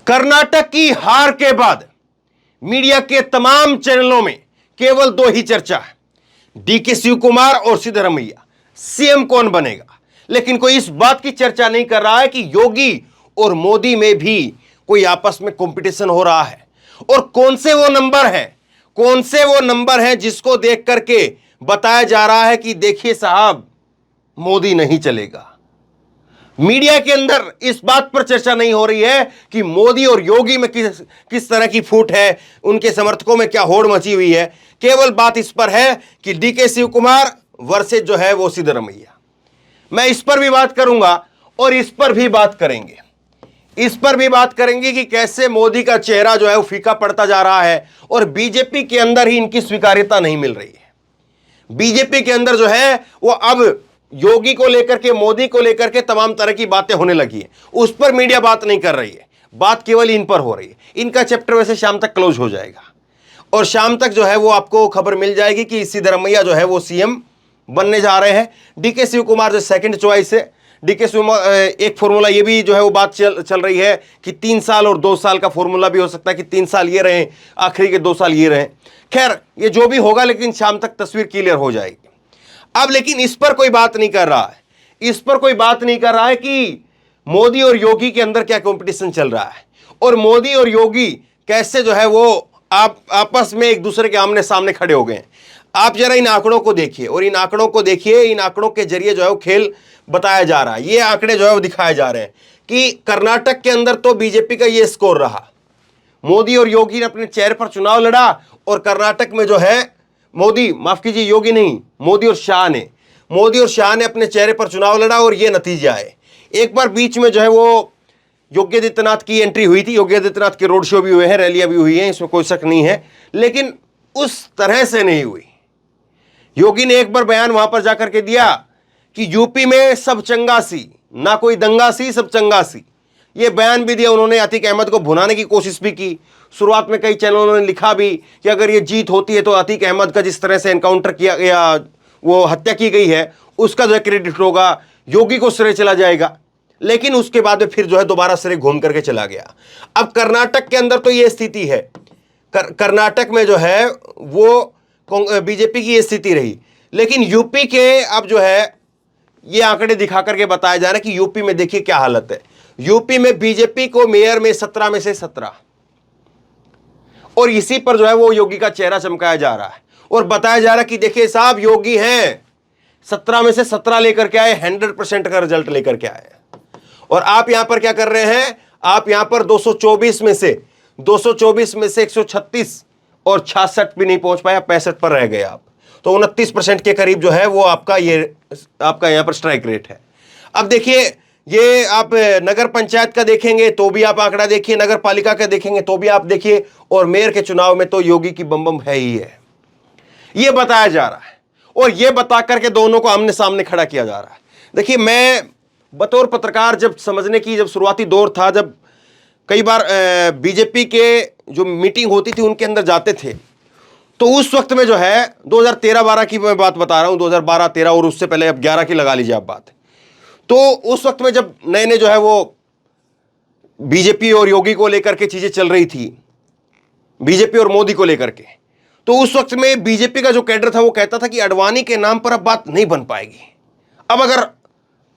कर्नाटक की हार के बाद मीडिया के तमाम चैनलों में केवल दो ही चर्चा है, डीके शिव कुमार और सिद्धरमैया सीएम कौन बनेगा। लेकिन कोई इस बात की चर्चा नहीं कर रहा है कि योगी और मोदी में भी कोई आपस में कंपटीशन हो रहा है। और कौन से वो नंबर हैं जिसको देख करके बताया जा रहा है कि देखिए साहब, मोदी नहीं चलेगा। मीडिया के अंदर इस बात पर चर्चा नहीं हो रही है कि मोदी और योगी में किस तरह की फूट है, उनके समर्थकों में क्या होड़ मची हुई है। केवल बात इस पर है कि डीके शिव कुमार वर्सेस जो है वो सिद्धरमैया। मैं इस पर भी बात करूंगा और इस पर भी बात करेंगे कि कैसे मोदी का चेहरा जो है वो फीका पड़ता जा रहा है और बीजेपी के अंदर ही इनकी स्वीकार्यता नहीं मिल रही है। बीजेपी के अंदर जो है वो अब योगी को लेकर के, मोदी को लेकर के तमाम तरह की बातें होने लगी है। उस पर मीडिया बात नहीं कर रही है, बात केवल इन पर हो रही है। इनका चैप्टर वैसे शाम तक क्लोज हो जाएगा और शाम तक जो है वो आपको खबर मिल जाएगी कि सिद्धरमैया जो है वो सीएम बनने जा रहे हैं। डीके शिव कुमार जो सेकंड चॉइस है। डीके शिव एक फॉर्मूला ये भी जो है वो बात चल रही है कि 3 साल और 2 साल का फॉर्मूला भी हो सकता है कि 3 साल ये रहे, आखिरी के 2 साल ये रहे। खैर ये जो भी होगा, लेकिन शाम तक तस्वीर क्लियर हो जाएगी। अब लेकिन इस पर कोई बात नहीं कर रहा है कि मोदी और योगी के अंदर क्या कंपटीशन चल रहा है और मोदी और योगी कैसे जो है वो आपस में एक दूसरे के आमने सामने खड़े हो गए हैं। आप जरा इन आंकड़ों को देखिए और इन आंकड़ों के जरिए जो है वो खेल बताया जा रहा है। ये आंकड़े जो है वो दिखाए जा रहे हैं कि कर्नाटक के अंदर तो बीजेपी का ये स्कोर रहा, मोदी और योगी ने अपने चेहरे पर चुनाव लड़ा और कर्नाटक में जो है योगी नहीं, मोदी और शाह ने अपने चेहरे पर चुनाव लड़ा और ये नतीजा है। एक बार बीच में जो है वो योगी आदित्यनाथ की एंट्री हुई थी, योगी आदित्यनाथ के रोड शो भी हुए हैं, रैलियां भी हुई हैं, इसमें कोई शक नहीं है, लेकिन उस तरह से नहीं हुई। योगी ने एक बार बयान वहां पर जाकर के दिया कि यूपी में सब चंगासी, ना कोई दंगासी, सब चंगासी। ये बयान भी दिया उन्होंने। अतीक अहमद को भुनाने की कोशिश भी की। शुरुआत में कई चैनलों ने लिखा भी कि अगर ये जीत होती है तो अतीक अहमद का जिस तरह से एनकाउंटर किया गया, वो हत्या की गई है, उसका जो क्रेडिट होगा योगी को श्रेय चला जाएगा। लेकिन उसके बाद में फिर जो है दोबारा श्रेय घूम करके चला गया। अब कर्नाटक के अंदर तो ये स्थिति है, कर्नाटक में जो है वो बीजेपी की ये स्थिति रही। लेकिन यूपी के अब जो है ये आंकड़े दिखा करके बताया जा रहा है कि यूपी में देखिए क्या हालत है। यूपी में बीजेपी को मेयर में 17 में से 17, और इसी पर जो है वो योगी का चेहरा चमकाया जा रहा है और बताया जा रहा है कि देखिए साहब, योगी हैं 17 में से 17 लेकर के आए, 100% का रिजल्ट लेकर के आए। और आप यहां पर क्या कर रहे हैं, आप यहां पर 224 में से 136 और 66 भी नहीं पहुंच पाया, 65 पर रह गए आप। तो 29% के करीब जो है वो आपका यहां पर स्ट्राइक रेट है। अब देखिए, ये आप नगर पंचायत का देखेंगे तो भी आप आंकड़ा देखिए, नगर पालिका का देखेंगे तो भी आप देखिए, और मेयर के चुनाव में तो योगी की बम है ही है। ये बताया जा रहा है और ये बता करके दोनों को आमने सामने खड़ा किया जा रहा है। देखिए, मैं बतौर पत्रकार जब शुरुआती दौर था, जब कई बार बीजेपी के जो मीटिंग होती थी उनके अंदर जाते थे, तो उस वक्त में जो है 2013-12 की मैं बात बता रहा हूं, 2012-13 और उससे पहले अब 11 की लगा लीजिए आप बात। तो उस वक्त में जब नए जो है वो बीजेपी और योगी को लेकर के चीजें चल रही थी, बीजेपी और मोदी को लेकर के, तो उस वक्त में बीजेपी का जो कैडर था वो कहता था कि अडवाणी के नाम पर अब बात नहीं बन पाएगी। अब अगर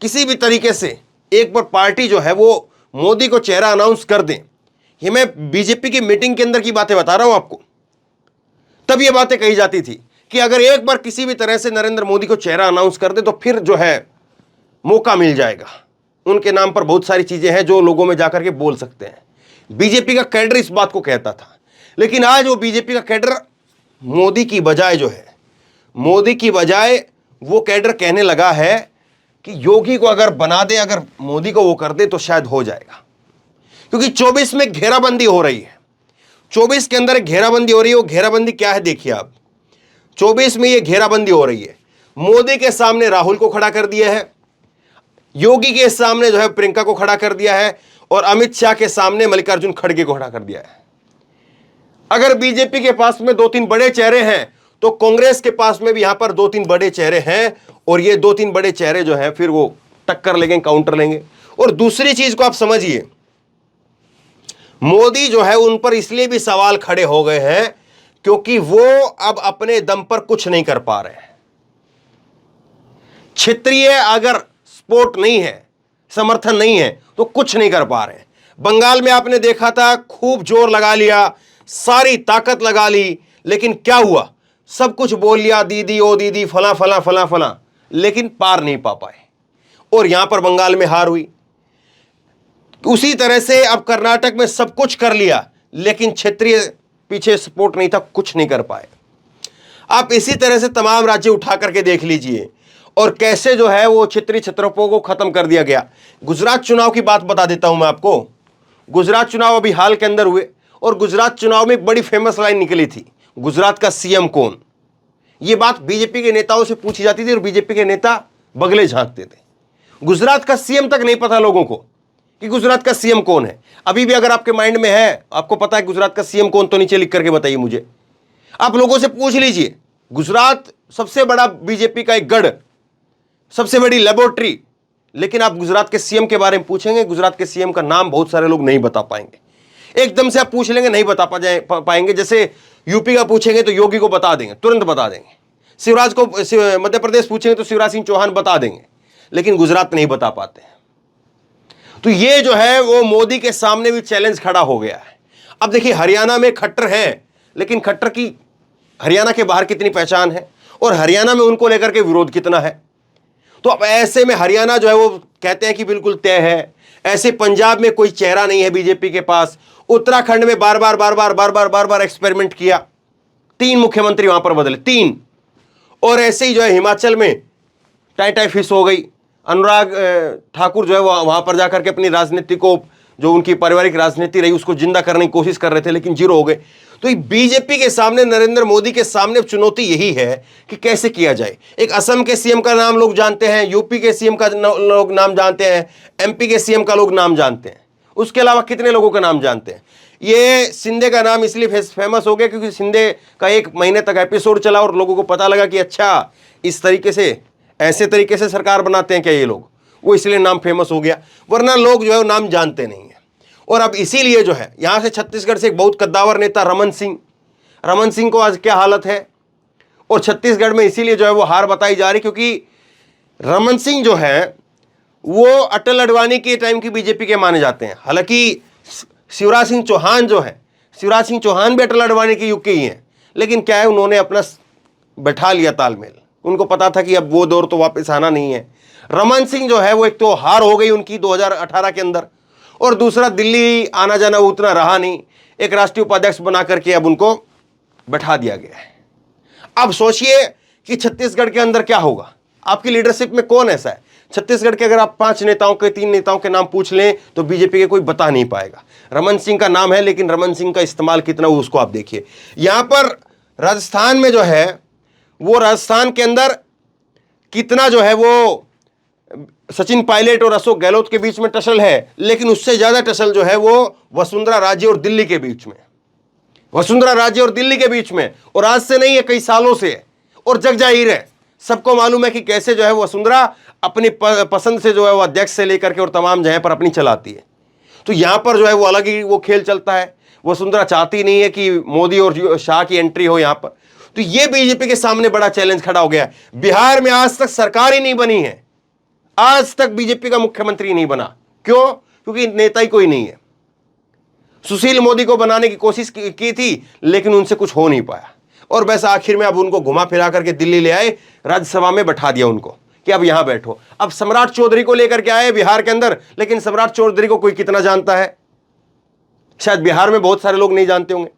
किसी भी तरीके से एक बार पार्टी जो है वो मोदी को चेहरा अनाउंस कर दें, ये मैं बीजेपी की मीटिंग के अंदर की बातें बता रहा हूं आपको, तब ये बातें कही जाती थी कि अगर एक बार किसी भी तरह से नरेंद्र मोदी को चेहरा अनाउंस कर दे तो फिर जो है मौका मिल जाएगा। उनके नाम पर बहुत सारी चीजें हैं जो लोगों में जाकर के बोल सकते हैं। बीजेपी का कैडर इस बात को कहता था। लेकिन आज वो बीजेपी का कैडर मोदी की बजाय वो कैडर कहने लगा है कि योगी को अगर बना दे, अगर मोदी को वो कर दे तो शायद हो जाएगा। क्योंकि 24 में घेराबंदी हो रही है, 24 के अंदर एक घेराबंदी हो रही है। वो घेराबंदी क्या है देखिए आप, 24 में ये घेराबंदी हो रही है। मोदी के सामने राहुल को खड़ा कर दिया है, योगी के सामने जो है प्रियंका को खड़ा कर दिया है, और अमित शाह के सामने मल्लिकार्जुन खड़गे को खड़ा कर दिया है। अगर बीजेपी के पास में 2-3 बड़े चेहरे हैं तो कांग्रेस के पास में भी यहां पर 2-3 बड़े चेहरे हैं, और ये 2-3 बड़े चेहरे जो हैं फिर वो टक्कर लेंगे, काउंटर लेंगे। और दूसरी चीज को आप समझिए, मोदी जो है उन पर इसलिए भी सवाल खड़े हो गए हैं क्योंकि वो अब अपने दम पर कुछ नहीं कर पा रहे हैं। क्षेत्रीय अगर सपोर्ट नहीं है, समर्थन नहीं है, तो कुछ नहीं कर पा रहे हैं। बंगाल में आपने देखा था, खूब जोर लगा लिया, सारी ताकत लगा ली, लेकिन क्या हुआ? सब कुछ बोल लिया, दीदी ओ दीदी, फला फला फला फला, लेकिन पार नहीं पा पाए और यहां पर बंगाल में हार हुई। उसी तरह से अब कर्नाटक में सब कुछ कर लिया, लेकिन क्षेत्रीय पीछे सपोर्ट नहीं था, कुछ नहीं कर पाए। आप इसी तरह से तमाम राज्य उठा करके देख लीजिए और कैसे जो है वो क्षेत्रीय छत्रपों को खत्म कर दिया गया। गुजरात चुनाव की बात बता देता हूं मैं आपको। गुजरात चुनाव अभी हाल के अंदर हुए और गुजरात चुनाव में एक बड़ी फेमस लाइन निकली थी, गुजरात का सीएम कौन? ये बात बीजेपी के नेताओं से पूछी जाती थी और बीजेपी के नेता बगले झांकते थे। गुजरात का सीएम तक नहीं पता लोगों को कि गुजरात का सीएम कौन है। अभी भी अगर आपके माइंड में है, आपको पता है गुजरात का सीएम कौन, तो नीचे लिख करके बताइए मुझे। आप लोगों से पूछ लीजिए, गुजरात सबसे बड़ा बीजेपी का एक गढ़, सबसे बड़ी लेबोरेटरी, लेकिन आप गुजरात के सीएम के बारे में पूछेंगे, गुजरात के सीएम का नाम बहुत सारे लोग नहीं बता पाएंगे। एकदम से आप पूछ लेंगे, नहीं बता पाएंगे। जैसे यूपी का पूछेंगे तो योगी को बता देंगे, तुरंत बता देंगे। शिवराज को मध्य प्रदेश पूछेंगे तो शिवराज सिंह चौहान बता देंगे, लेकिन गुजरात नहीं बता पाते हैं। तो ये जो है वो मोदी के सामने भी चैलेंज खड़ा हो गया है। अब देखिए, हरियाणा में खट्टर है, लेकिन खट्टर की हरियाणा के बाहर कितनी पहचान है और हरियाणा में उनको लेकर के विरोध कितना है। तो अब ऐसे में हरियाणा जो है वो कहते हैं कि बिल्कुल तय है। ऐसे पंजाब में कोई चेहरा नहीं है बीजेपी के पास। उत्तराखंड में बार बार एक्सपेरिमेंट किया, 3 मुख्यमंत्री वहां पर बदले, 3। और ऐसे ही जो है हिमाचल में टाई फिश हो गई। अनुराग ठाकुर जो है वहां पर जाकर के अपनी राजनीति को, जो उनकी पारिवारिक राजनीति रही, उसको जिंदा करने की कोशिश कर रहे थे, लेकिन जीरो हो गए। तो बीजेपी के सामने, नरेंद्र मोदी के सामने चुनौती यही है कि कैसे किया जाए। एक असम के सीएम का नाम लोग जानते हैं, यूपी के सीएम का लोग नाम जानते हैं, एमपी के सीएम का लोग नाम जानते हैं, उसके अलावा कितने लोगों का नाम जानते हैं? ये शिंदे का नाम इसलिए फेमस हो गया क्योंकि शिंदे का 1 महीने तक एपिसोड चला और लोगों को पता लगा कि अच्छा, इस तरीके से, ऐसे तरीके से सरकार बनाते हैं क्या ये लोग, वो इसलिए नाम फेमस हो गया। वरना लोग जो है वो नाम जानते नहीं है। और अब इसीलिए जो है यहां से छत्तीसगढ़ से एक बहुत कद्दावर नेता रमन सिंह को आज क्या हालत है, और छत्तीसगढ़ में इसीलिए जो है वो हार बताई जा रही, क्योंकि रमन सिंह जो है वो अटल अडवाणी के टाइम की बीजेपी के माने जाते हैं। हालांकि शिवराज सिंह चौहान जो है, शिवराज सिंह चौहान भी अटल अडवाणी के युग के ही हैं, लेकिन क्या है, उन्होंने अपना बैठा लिया तालमेल। उनको पता था कि अब वो दौर तो वापस आना नहीं है। रमन सिंह जो है वो एक तो हार हो गई उनकी 2018 के अंदर, और दूसरा दिल्ली आना जाना उतना रहा नहीं, एक राष्ट्रीय उपाध्यक्ष बना करके अब उनको बैठा दिया गया है। अब सोचिए कि छत्तीसगढ़ के अंदर क्या होगा। आपकी लीडरशिप में कौन ऐसा है? छत्तीसगढ़ के अगर आप 5 नेताओं के, 3 नेताओं के नाम पूछ लें तो बीजेपी के कोई बता नहीं पाएगा। रमन सिंह का नाम है, लेकिन रमन सिंह का इस्तेमाल कितना हो उसको आप देखिए। यहां पर राजस्थान में जो है वो, राजस्थान के अंदर कितना जो है वो सचिन पायलट और अशोक गहलोत के बीच में टसल है, लेकिन उससे ज्यादा टसल जो है वो वसुंधरा राजे और दिल्ली के बीच में, वसुंधरा राजे और दिल्ली के बीच में। और आज से नहीं है, कई सालों से है और जग जाहिर है, सबको मालूम है कि कैसे जो है वसुंधरा अपनी पसंद से जो है वो अध्यक्ष से लेकर के और तमाम जगह पर अपनी चलाती है। तो यहां पर जो है वो अलग ही वो खेल चलता है। वसुंधरा चाहती नहीं है कि मोदी और शाह की एंट्री हो यहां पर। तो ये बीजेपी के सामने बड़ा चैलेंज खड़ा हो गया। बिहार में आज तक सरकार ही नहीं बनी है, आज तक बीजेपी का मुख्यमंत्री नहीं बना। क्यों? क्योंकि नेता ही कोई नहीं है। सुशील मोदी को बनाने की कोशिश की थी, लेकिन उनसे कुछ हो नहीं पाया, और बस आखिर में अब उनको घुमा फिरा करके दिल्ली ले आए, राज्यसभा में बैठा दिया उनको कि अब यहां बैठो। अब सम्राट चौधरी को लेकर के आए बिहार के अंदर, लेकिन सम्राट चौधरी को कोई कितना जानता है? शायद बिहार में बहुत सारे लोग नहीं जानते होंगे।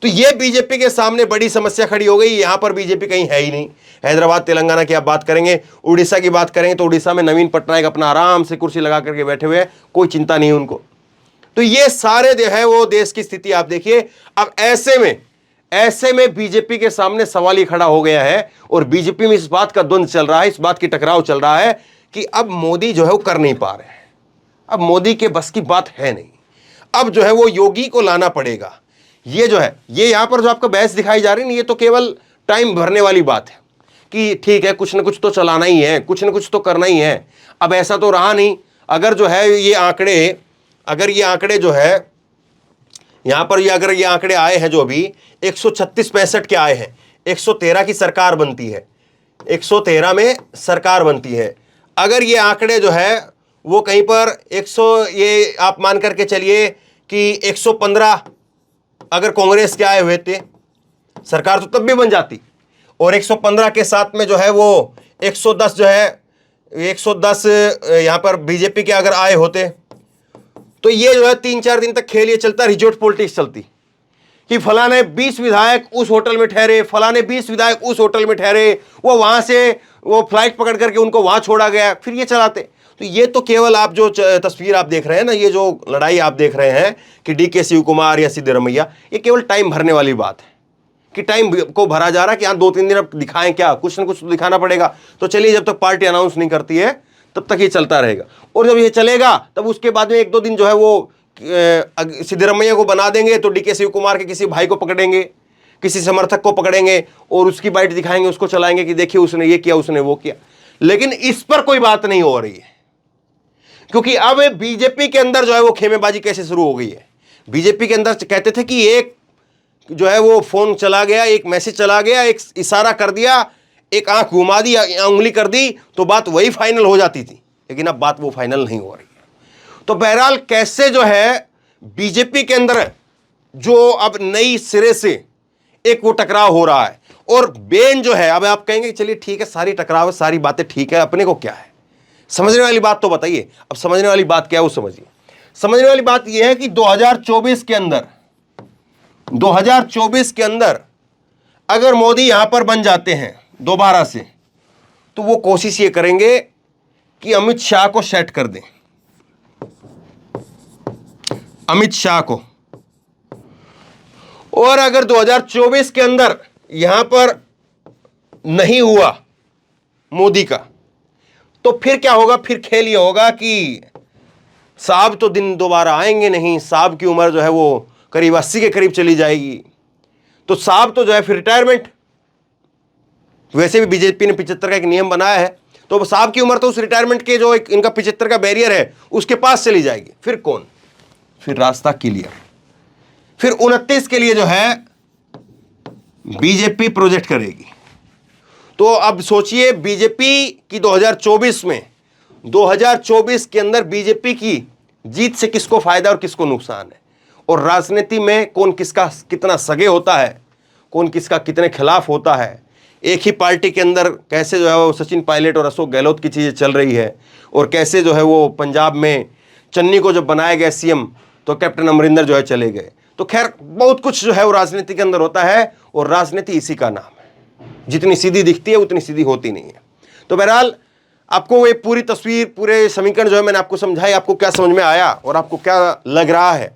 तो ये बीजेपी के सामने बड़ी समस्या खड़ी हो गई। यहां पर बीजेपी कहीं है ही नहीं। हैदराबाद, तेलंगाना की आप बात करेंगे, उड़ीसा की बात करेंगे तो उड़ीसा में नवीन पटनायक अपना आराम से कुर्सी लगा करके बैठे हुए हैं, कोई चिंता नहीं उनको। तो ये सारे जो है वो देश की स्थिति आप देखिए। अब ऐसे में बीजेपी के सामने सवाल ही खड़ा हो गया है, और बीजेपी में इस बात का द्वंद्व चल रहा है, इस बात की टकराव चल रहा है कि अब मोदी जो है वो कर नहीं पा रहे हैं, अब मोदी के बस की बात है नहीं, अब जो है वो योगी को लाना पड़ेगा। ये जो है, ये यहां पर जो आपको बहस दिखाई जा रही है, ये तो केवल टाइम भरने वाली बात है कि ठीक है, कुछ ना कुछ तो चलाना ही है, कुछ ना कुछ तो करना ही है। अब ऐसा तो रहा नहीं। अगर जो है ये आंकड़े जो है यहां पर ये अगर ये आंकड़े आए हैं जो अभी 136-65 के आए हैं, 113 की सरकार बनती है, 113 में सरकार बनती है। अगर ये आंकड़े जो है वो कहीं पर 100, ये आप मान करके चलिए कि 115 अगर कांग्रेस के आए हुए थे, सरकार तो तब भी बन जाती, और 115 के साथ में जो है वो 110 जो है 110 यहां पर बीजेपी के अगर आए होते, तो ये जो है 3-4 दिन तक खेल ये चलता, रिजोर्ट पॉलिटिक्स चलती कि फलाने 20 विधायक उस होटल में ठहरे, फलाने 20 विधायक उस होटल में ठहरे, वो वहां से वो फ्लाइट पकड़ करके उनको वहां छोड़ा गया, फिर ये चलाते। तो ये तो केवल आप जो तस्वीर आप देख रहे हैं ना, ये जो लड़ाई आप देख रहे हैं कि डीके शिव कुमार या सिद्धरमैया, ये केवल टाइम भरने वाली बात है कि टाइम को भरा जा रहा है कि हाँ 2-3 दिन अब दिखाएं, क्या कुछ ना कुछ तो दिखाना पड़ेगा। तो चलिए, जब तक पार्टी अनाउंस नहीं करती है तब तक ये चलता रहेगा, और जब ये चलेगा तब उसके बाद में 1-2 दिन जो है वो सिद्धरमैया को बना देंगे, तो डीके शिव कुमार के किसी भाई को पकड़ेंगे, किसी समर्थक को पकड़ेंगे और उसकी बाइट दिखाएंगे, उसको चलाएंगे कि देखिए उसने ये किया, उसने वो किया। लेकिन इस पर कोई बात नहीं हो रही है, क्योंकि अब बीजेपी के अंदर जो है वो खेमेबाजी कैसे शुरू हो गई है। बीजेपी के अंदर कहते थे कि एक जो है वो फोन चला गया, एक मैसेज चला गया, एक इशारा कर दिया, एक आंख घुमा दी, उंगली कर दी, तो बात वही फाइनल हो जाती थी। लेकिन अब बात वो फाइनल नहीं हो रही है। तो बहरहाल कैसे जो है बीजेपी के अंदर जो अब नई सिरे से एक वो टकराव हो रहा है, और बेन जो है, अब आप कहेंगे चलिए ठीक है, सारी टकराव है, सारी बातें ठीक है, अपने को क्या है, समझने वाली बात तो बताइए। अब समझने वाली बात क्या है वो समझिए। समझने वाली बात यह है कि 2024 के अंदर अगर मोदी यहां पर बन जाते हैं दोबारा से, तो वो कोशिश ये करेंगे कि अमित शाह को सेट कर दें, अमित शाह को। और अगर 2024 के अंदर यहां पर नहीं हुआ मोदी का, तो फिर क्या होगा? फिर खेल ये होगा कि साहब तो दिन दोबारा आएंगे नहीं, साहब की उम्र जो है वो करीब 80 के करीब चली जाएगी, तो साहब तो जो है फिर रिटायरमेंट। वैसे भी बीजेपी ने 75 का एक नियम बनाया है, तो साहब की उम्र तो उस रिटायरमेंट के जो एक इनका 75 का बैरियर है उसके पास चली जाएगी। फिर कौन? फिर रास्ता क्लियर। फिर 29 के लिए जो है बीजेपी प्रोजेक्ट करेगी। तो अब सोचिए बीजेपी की 2024 के अंदर बीजेपी की जीत से किसको फायदा और किसको नुकसान है, और राजनीति में कौन किसका कितना सगे होता है, कौन किसका कितने खिलाफ होता है। एक ही पार्टी के अंदर कैसे जो है वो सचिन पायलट और अशोक गहलोत की चीज़ें चल रही है, और कैसे जो है वो पंजाब में चन्नी को जब बनाया गया सीएम तो कैप्टन अमरिंदर जो है चले गए। तो खैर बहुत कुछ जो है वो राजनीति के अंदर होता है, और राजनीति इसी का नाम है। जितनी सीधी दिखती है उतनी सीधी होती नहीं है। तो बहरहाल आपको ये पूरी तस्वीर, पूरे समीकरण जो है मैंने आपको समझाई। आपको क्या समझ में आया और आपको क्या लग रहा है?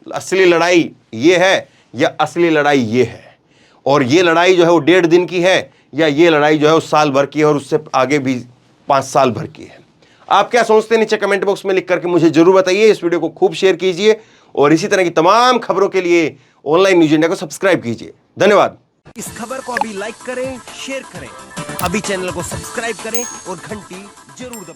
असली लड़ाई ये है या असली लड़ाई ये है? और ये लड़ाई जो है वो 1.5 दिन की है, या ये लड़ाई जो है वो साल भर की है और उससे आगे भी 5 साल भर की है? आप क्या सोचते हैं? नीचे कमेंट बॉक्स में लिख करके मुझे जरूर बताइए। इस वीडियो को खूब शेयर कीजिए, और इसी तरह की तमाम खबरों के लिए ऑनलाइन न्यूज इंडिया को सब्सक्राइब कीजिए। धन्यवाद। इस खबर को अभी लाइक करें, शेयर करें, अभी चैनल को सब्सक्राइब करें और घंटी जरूर दबाएं।